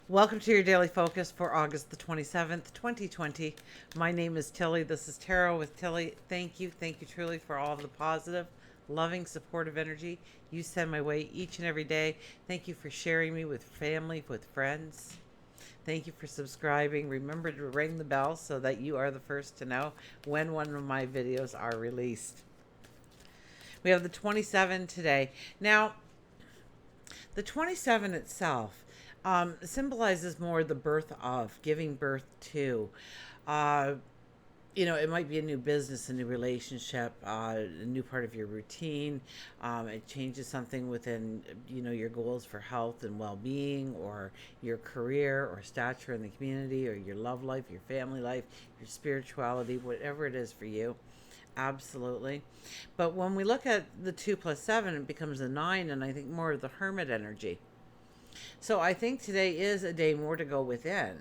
Welcome to your daily focus for August the 27th, 2020. My name is Tilly. This is Tarot with Tilly. Thank you. Thank you truly for all of the positive, loving, supportive energy you send my way each and every day. Thank you for sharing me with family, with friends. Thank you for subscribing. Remember to ring the bell so that you are the first to know when one of my videos are released. We have the 27 today. Now, the 27 itself symbolizes more the birth of, giving birth to. Uh, it might be a new business, a new relationship, a new part of your routine. It changes something within, your goals for health and well-being, or your career or stature in the community, or your love life, your family life, your spirituality, whatever it is for you. Absolutely. But when we look at the 2 plus 7, it becomes a 9, and I think more of the hermit energy. So I think today is a day more to go within.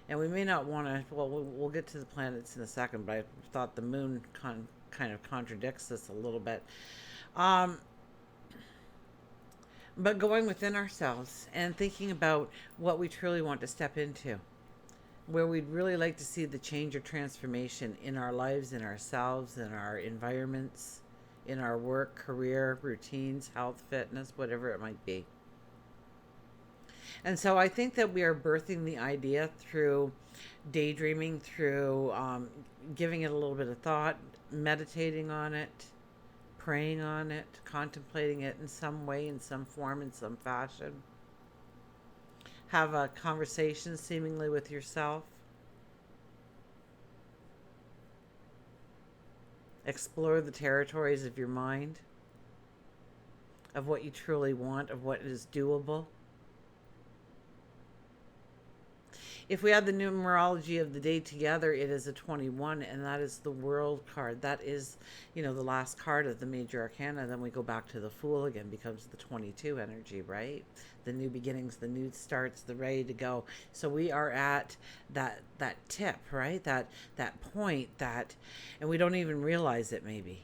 And we may not want to, well, we'll get to the planets in a second, but I thought the moon kind of contradicts this a little bit. Um, but going within ourselves and thinking about what we truly want to step into, where we'd really like to see the change or transformation in our lives, in ourselves, in our environments, in our work, career, routines, health, fitness, whatever it might be. And so I think that we are birthing the idea through daydreaming, through giving it a little bit of thought, meditating on it, praying on it, contemplating it in some way, in some form, in some fashion. Have a conversation seemingly with yourself. Explore the territories of your mind, of what you truly want, of what is doable. If we add the numerology of the day together, it is a 21, and that is the World card. That is, the last card of the major arcana. Then we go back to the Fool again, becomes the 22 energy, right? The new beginnings, the new starts, the ready to go. So we are at that tip, right? That point and we don't even realize it maybe.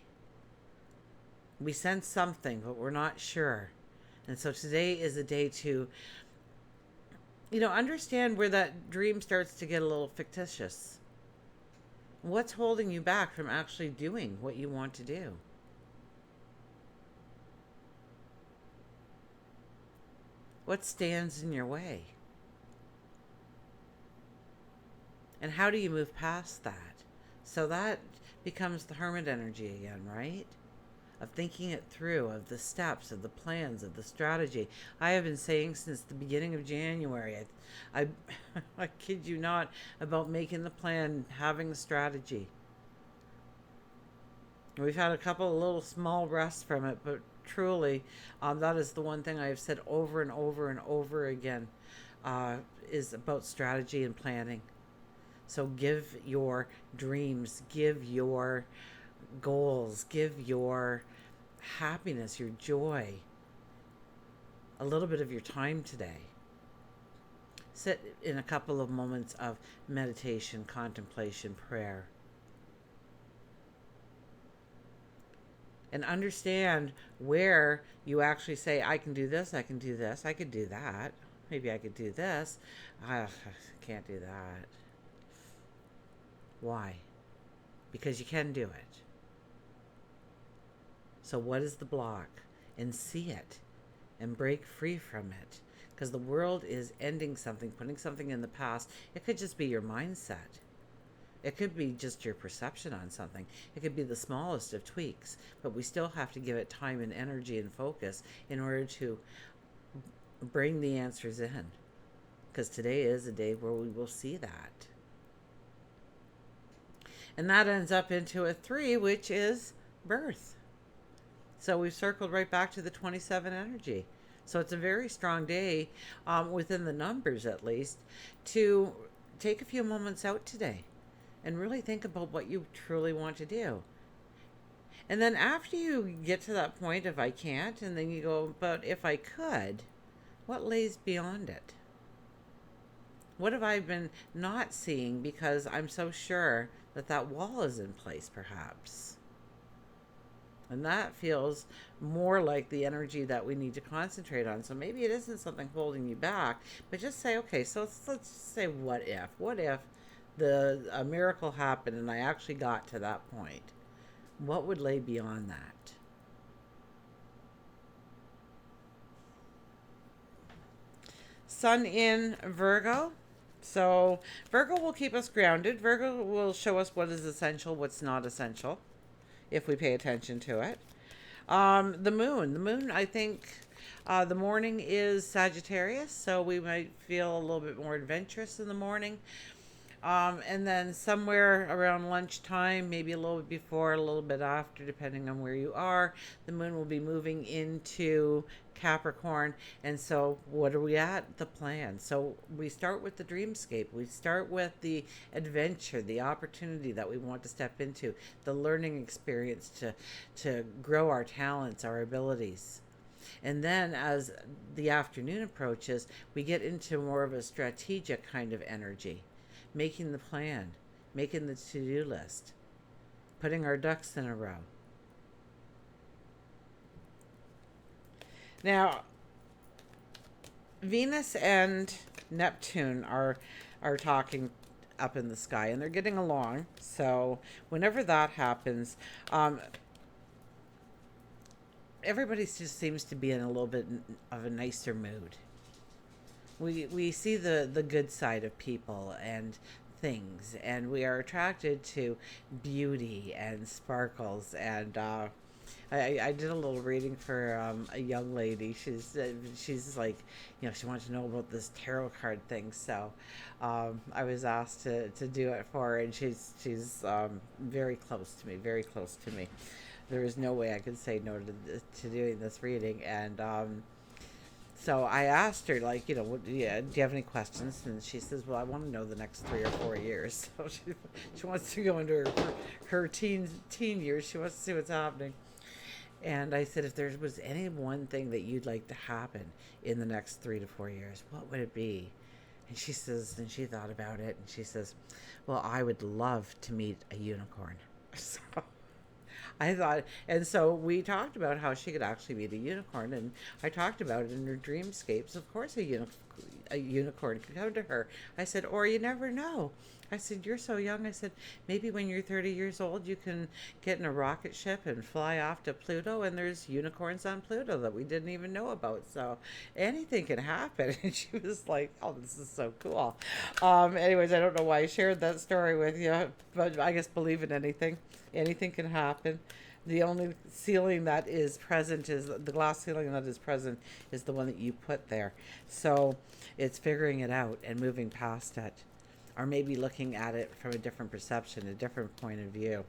We sense something, but we're not sure. And so today is a day to understand where that dream starts to get a little fictitious. What's holding you back from actually doing what you want to do? What stands in your way? And how do you move past that? So that becomes the hermit energy again, right? Of thinking it through, of the steps, of the plans, of the strategy. I have been saying since the beginning of January, I, I kid you not, about making the plan, having the strategy. We've had a couple of little small rests from it, but truly, that is the one thing I have said over and over and over again, is about strategy and planning. So give your dreams, give your goals, give your happiness, your joy, a little bit of your time today. Sit in a couple of moments of meditation, contemplation, prayer. And understand where you actually say, I can do this, I can do this, I could do that. Maybe I could do this. I can't do that. Why? Because you can do it. So what is the block? And see it and break free from it. Because the world is ending something, putting something in the past. It could just be your mindset. It could be just your perception on something. It could be the smallest of tweaks. But we still have to give it time and energy and focus in order to bring the answers in. Because today is a day where we will see that. And that ends up into a 3, which is birth. So we've circled right back to the 27 energy. So it's a very strong day, within the numbers at least, to take a few moments out today and really think about what you truly want to do. And then after you get to that point of I can't, and then you go, but if I could, what lays beyond it? What have I been not seeing because I'm so sure that that wall is in place, perhaps? And that feels more like the energy that we need to concentrate on. So maybe it isn't something holding you back, but just say, okay, so let's say, what if? What if a miracle happened and I actually got to that point? What would lay beyond that? Sun in Virgo. So Virgo will keep us grounded. Virgo will show us what is essential, what's not essential, if we pay attention to it. The moon, I think the morning is Sagittarius, so we might feel a little bit more adventurous in the morning. And then somewhere around lunchtime, maybe a little bit before, a little bit after, depending on where you are, the moon will be moving into Capricorn. And so, what are we at? The plan. So, we start with the dreamscape. We start with the adventure, the opportunity that we want to step into, the learning experience to grow our talents, our abilities. And then as the afternoon approaches, we get into more of a strategic kind of energy, making the plan, making the to do list, putting our ducks in a row. Now, Venus and Neptune are talking up in the sky, and they're getting along. So whenever that happens, everybody just seems to be in a little bit of a nicer mood. We see the good side of people and things, and we are attracted to beauty and sparkles. And I did a little reading for a young lady. She's like, she wanted to know about this tarot card thing. So I was asked to do it for her, and she's very close to me, very close to me. There is no way I could say no to doing this reading. And so I asked her, like, do you have any questions? And she says, well, I want to know the next 3 or 4 years. So she wants to go into her teen years. She wants to see what's happening. And I said, if there was any one thing that you'd like to happen in the next 3 to 4 years, what would it be? And she says, and she thought about it, and she says, well, I would love to meet a unicorn. So I thought, and so we talked about how she could actually meet a unicorn, and I talked about it in her dreamscapes. Of course, a unicorn could come to her. I said, or you never know. I said, you're so young. I said, maybe when you're 30 years old, you can get in a rocket ship and fly off to Pluto, and there's unicorns on Pluto that we didn't even know about. So anything can happen. And she was like, oh, this is so cool. Anyways, I don't know why I shared that story with you, but I guess believe in anything. Anything can happen. The only ceiling that is present is the glass ceiling that is present is the one that you put there. So it's figuring it out and moving past it, or maybe looking at it from a different perception, a different point of view.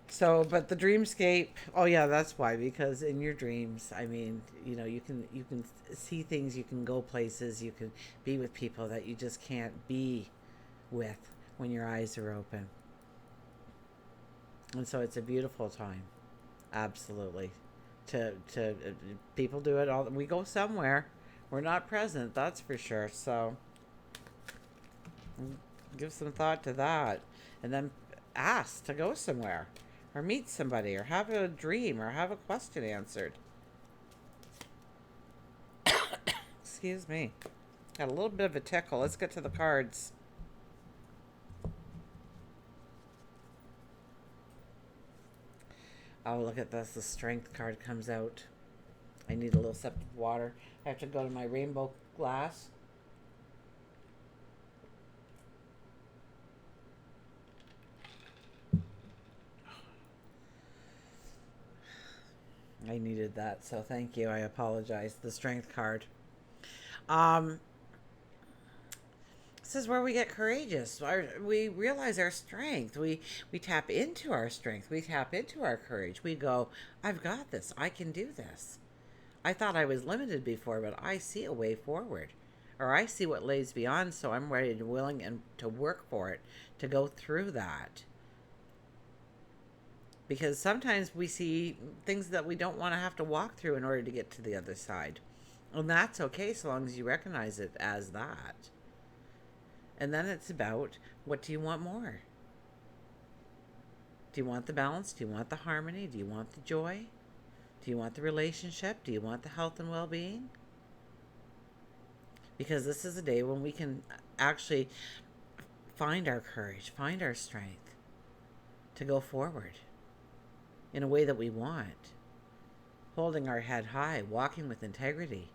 So, but the dreamscape, oh yeah, that's why, because in your dreams, I mean, you can see things, you can go places, you can be with people that you just can't be with when your eyes are open. And so it's a beautiful time. Absolutely. To people do it all. We go somewhere. We're not present, that's for sure. So give some thought to that, and then ask to go somewhere, or meet somebody, or have a dream, or have a question answered. Excuse me. Got a little bit of a tickle. Let's get to the cards. Oh, look at this. The strength card comes out. I need a little sip of water. I have to go to my rainbow glass. I needed that, so thank you. I apologize. The strength card. Um, this is where we get courageous. We realize our strength. We tap into our strength. We tap into our courage. We go, I've got this. I can do this. I thought I was limited before, but I see a way forward. Or I see what lays beyond, so I'm ready and willing and to work for it, to go through that. Because sometimes we see things that we don't want to have to walk through in order to get to the other side. And that's okay so long as you recognize it as that. And then it's about, what do you want more? Do you want the balance? Do you want the harmony? Do you want the joy? Do you want the relationship? Do you want the health and well-being? Because this is a day when we can actually find our courage, find our strength to go forward in a way that we want, holding our head high, walking with integrity.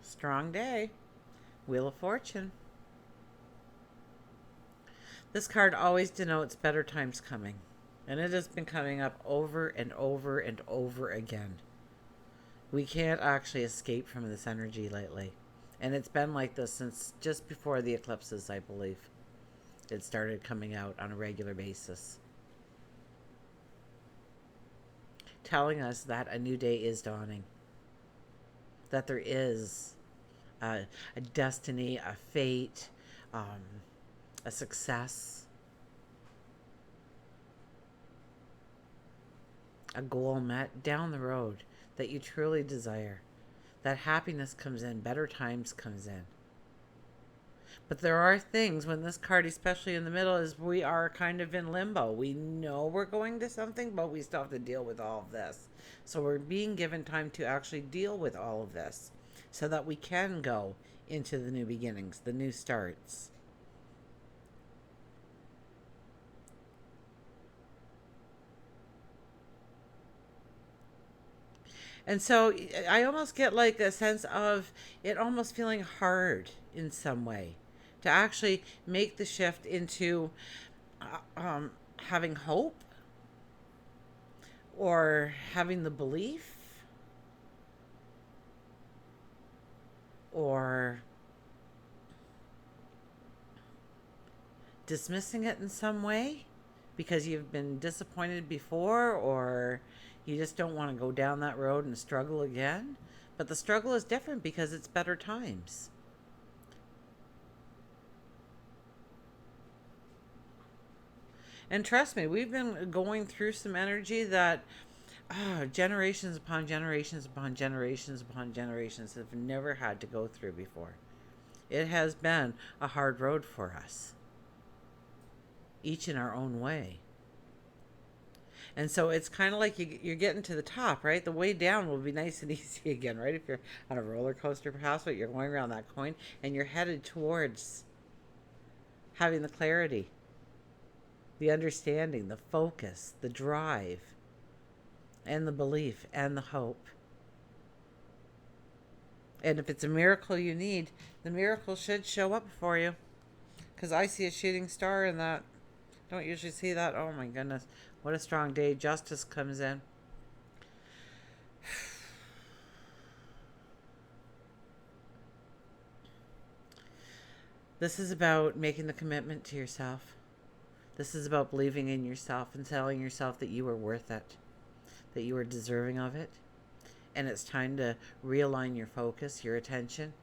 Strong day. Wheel of Fortune. This card always denotes better times coming. And it has been coming up over and over and over again. We can't actually escape from this energy lately. And it's been like this since just before the eclipses, I believe. It started coming out on a regular basis, telling us that a new day is dawning. That there is a destiny, a fate, a success, a goal met down the road that you truly desire. That happiness comes in, better times comes in. But there are things when this card, especially in the middle, is we are kind of in limbo. We know we're going to something, but we still have to deal with all of this. So we're being given time to actually deal with all of this so that we can go into the new beginnings, the new starts. And so I almost get like a sense of it almost feeling hard in some way to actually make the shift into having hope or having the belief or dismissing it in some way because you've been disappointed before, or you just don't want to go down that road and struggle again. But the struggle is different because it's better times. And trust me, we've been going through some energy that generations upon generations upon generations upon generations have never had to go through before. It has been a hard road for us, each in our own way. And so it's kind of like you're getting to the top, right? The way down will be nice and easy again, right? If you're on a roller coaster, perhaps, but you're going around that coin and you're headed towards having the clarity, the understanding, the focus, the drive, and the belief and the hope. And if it's a miracle you need, the miracle should show up for you. Because I see a shooting star in that. Don't usually see that. Oh my goodness. What a strong day. Justice comes in. This is about making the commitment to yourself. This is about believing in yourself and telling yourself that you are worth it, that you are deserving of it. And it's time to realign your focus, your attention,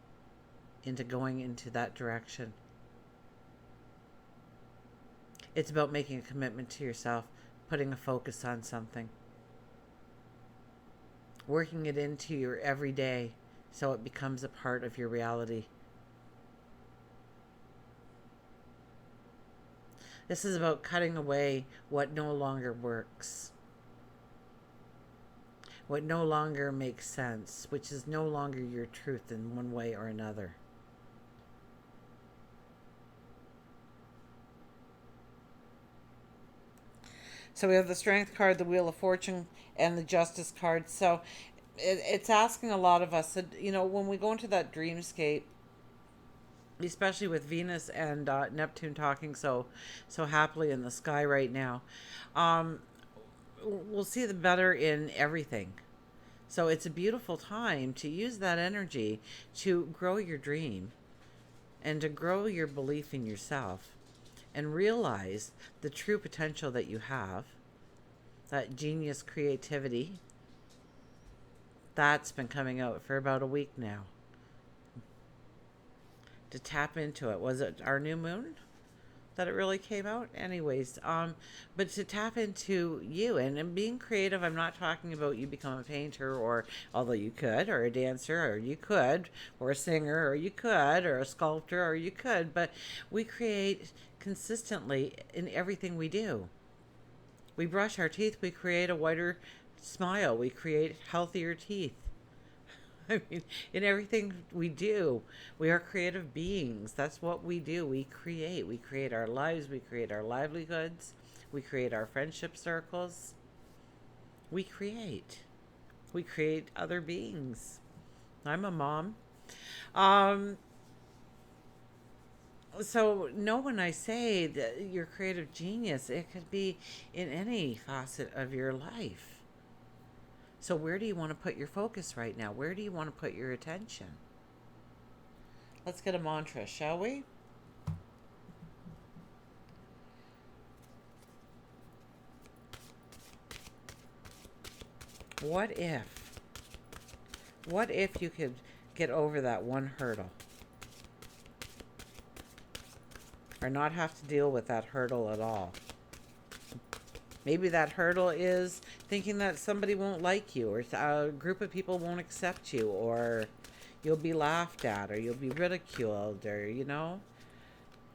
into going into that direction. It's about making a commitment to yourself, putting a focus on something, working it into your everyday so it becomes a part of your reality. This is about cutting away what no longer works, what no longer makes sense, which is no longer your truth in one way or another. So we have the Strength card, the Wheel of Fortune, and the Justice card. So it's asking a lot of us, when we go into that dreamscape, especially with Venus and Neptune talking so happily in the sky right now, we'll see the better in everything. So it's a beautiful time to use that energy to grow your dream and to grow your belief in yourself and realize the true potential that you have, that genius creativity. That's been coming out for about a week now. To tap into it. Was it our new moon? that it really came out. Anyways, but to tap into you and being creative, I'm not talking about you become a painter, or although you could, or a dancer, or you could, or a singer, or you could, or a sculptor, or you could, but we create consistently in everything we do. We brush our teeth, we create a whiter smile, we create healthier teeth. I mean, in everything we do, we are creative beings. That's what we do. We create. We create our lives. We create our livelihoods. We create our friendship circles. We create. We create other beings. I'm a mom. Um, so know when I say that you're creative genius, it could be in any facet of your life. So where do you want to put your focus right now? Where do you want to put your attention? Let's get a mantra, shall we? What if? What if you could get over that one hurdle? Or not have to deal with that hurdle at all? Maybe that hurdle is thinking that somebody won't like you, or a group of people won't accept you, or you'll be laughed at, or you'll be ridiculed, or,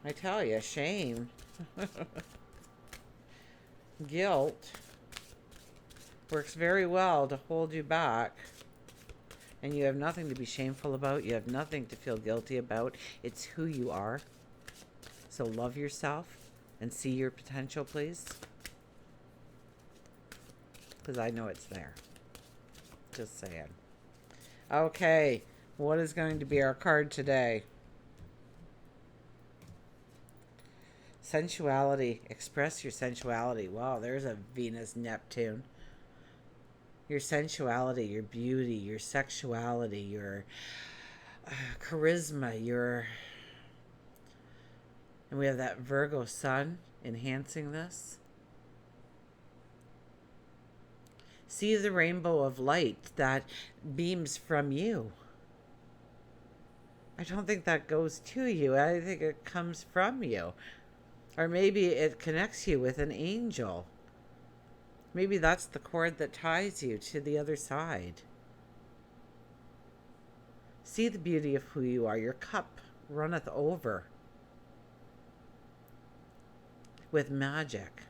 I tell you, shame, guilt works very well to hold you back. And you have nothing to be shameful about. You have nothing to feel guilty about. It's who you are. So love yourself and see your potential, please. Because I know it's there. Just saying. Okay, what is going to be our card today? Sensuality. Express your sensuality. Wow, there's a Venus Neptune. Your sensuality, your beauty, your sexuality, your charisma, and we have that Virgo sun enhancing this. See the rainbow of light that beams from you. I don't think that goes to you. I think it comes from you. Or maybe it connects you with an angel. Maybe that's the cord that ties you to the other side. See the beauty of who you are. Your cup runneth over with magic,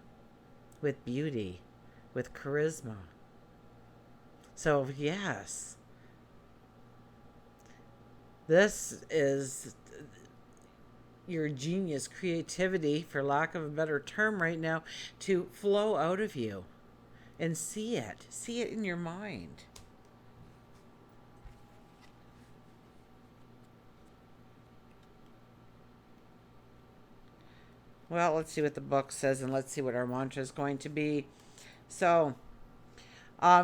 with beauty, with charisma. So, yes, this is your genius creativity, for lack of a better term right now, to flow out of you and see it. See it in your mind. Well, let's see what the book says, and let's see what our mantra is going to be. So,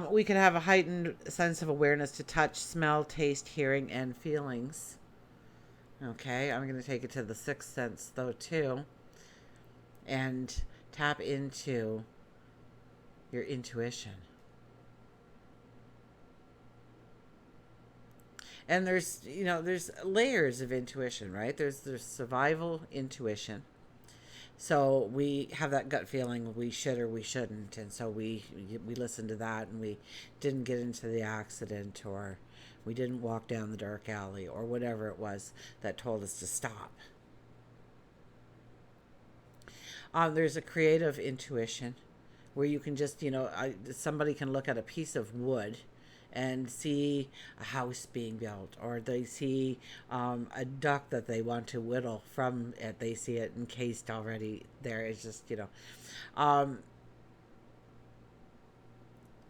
we can have a heightened sense of awareness to touch, smell, taste, hearing, and feelings. Okay, I'm going to take it to the sixth sense, though, too. And tap into your intuition. And there's layers of intuition, right? There's survival intuition. So we have that gut feeling we should or we shouldn't, and so we listened to that, and we didn't get into the accident, or we didn't walk down the dark alley, or whatever it was that told us to stop. There's a creative intuition where you can just, somebody can look at a piece of wood and see a house being built, or they see a duck that they want to whittle from it. They see it encased already there. It's just, and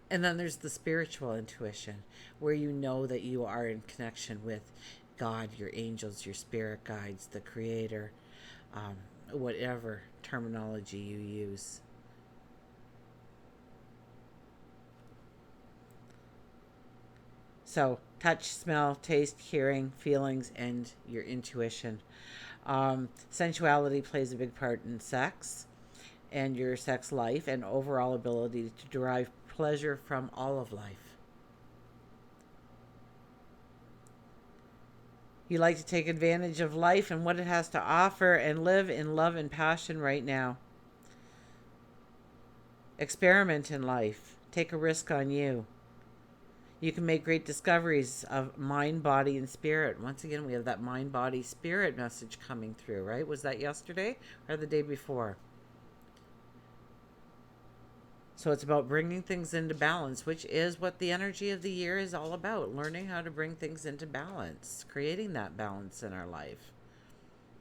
then there's the spiritual intuition, where you know that you are in connection with God, your angels, your spirit guides, the creator, whatever terminology you use. So touch, smell, taste, hearing, feelings, and your intuition. Sensuality plays a big part in sex and your sex life and overall ability to derive pleasure from all of life. You like to take advantage of life and what it has to offer and live in love and passion right now. Experiment in life. Take a risk on you. You can make great discoveries of mind, body, and spirit. Once again, we have that mind, body, spirit message coming through, right? Was that yesterday or the day before? So it's about bringing things into balance, which is what the energy of the year is all about. Learning how to bring things into balance, creating that balance in our life,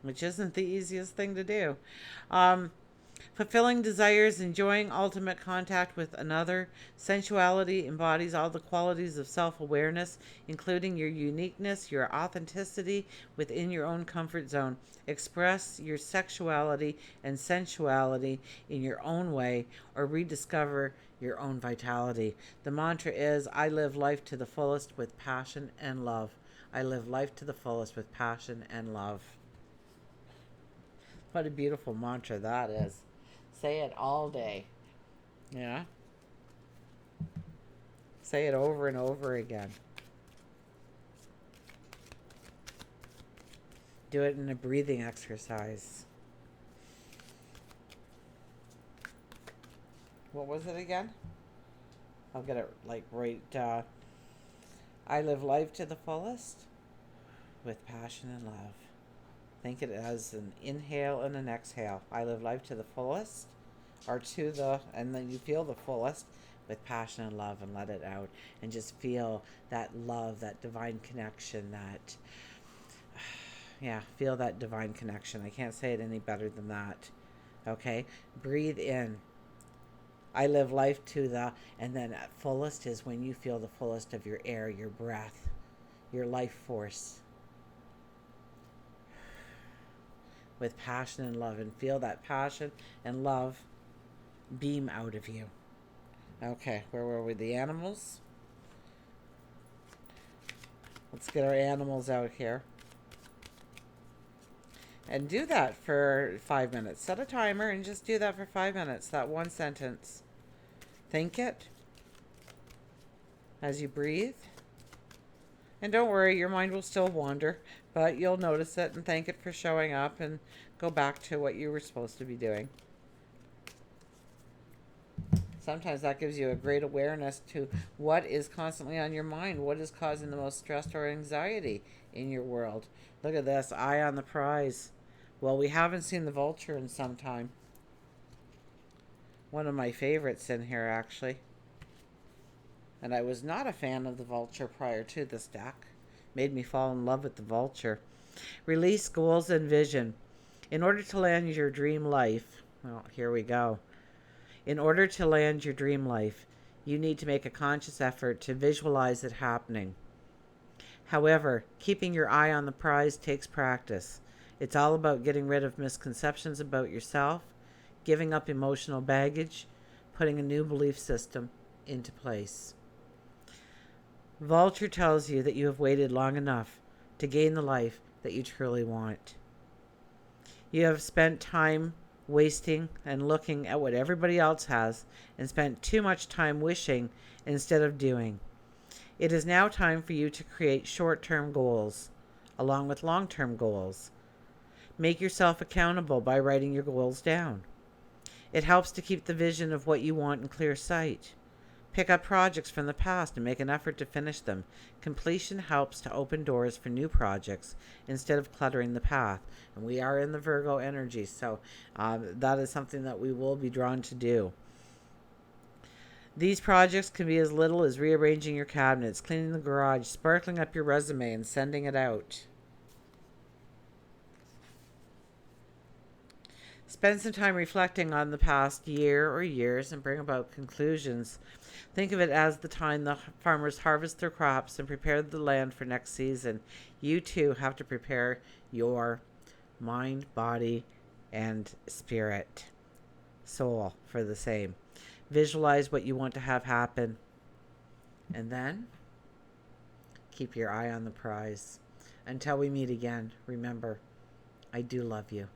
which isn't the easiest thing to do. Fulfilling desires, enjoying ultimate contact with another. Sensuality embodies all the qualities of self-awareness, including your uniqueness, your authenticity within your own comfort zone. Express your sexuality and sensuality in your own way, or rediscover your own vitality. The mantra is, I live life to the fullest with passion and love. I live life to the fullest with passion and love. What a beautiful mantra that is. Say it all day. Yeah. Say it over and over again. Do it in a breathing exercise. What was it again? I'll get it like right. I live life to the fullest with passion and love. Think it as an inhale and an exhale. I live life to the fullest, or to the, and then you feel the fullest with passion and love, and let it out. And just feel that love, that divine connection, that, yeah, feel that divine connection. I can't say it any better than that. Okay? Breathe in. I live life to the, and then at fullest is when you feel the fullest of your air, your breath, your life force. With passion and love, and feel that passion and love beam out of you. Okay, where were we? The animals? Let's get our animals out here. And do that for 5 minutes. Set a timer and just do that for 5 minutes. That one sentence. Think it as you breathe. And don't worry, your mind will still wander, but you'll notice it and thank it for showing up and go back to what you were supposed to be doing. Sometimes that gives you a great awareness to what is constantly on your mind, what is causing the most stress or anxiety in your world. Look at this, eye on the prize. Well, we haven't seen the Vulture in some time. One of my favorites in here, actually. And I was not a fan of the Vulture prior to this deck. Made me fall in love with the Vulture. Release goals and vision. In order to land your dream life, well, here we go. In order to land your dream life, you need to make a conscious effort to visualize it happening. However, keeping your eye on the prize takes practice. It's all about getting rid of misconceptions about yourself, giving up emotional baggage, putting a new belief system into place. Vulture tells you that you have waited long enough to gain the life that you truly want. You have spent time wasting and looking at what everybody else has, and spent too much time wishing instead of doing. It is now time for you to create short-term goals along with long-term goals. Make yourself accountable by writing your goals down. It helps to keep the vision of what you want in clear sight. Pick up projects from the past and make an effort to finish them. Completion helps to open doors for new projects instead of cluttering the path. And we are in the Virgo energy, so that is something that we will be drawn to do. These projects can be as little as rearranging your cabinets, cleaning the garage, sparkling up your resume, and sending it out. Spend some time reflecting on the past year or years and bring about conclusions. Think of it as the time the farmers harvest their crops and prepare the land for next season. You too have to prepare your mind, body, and spirit, soul for the same. Visualize what you want to have happen. And then keep your eye on the prize. Until we meet again, remember, I do love you.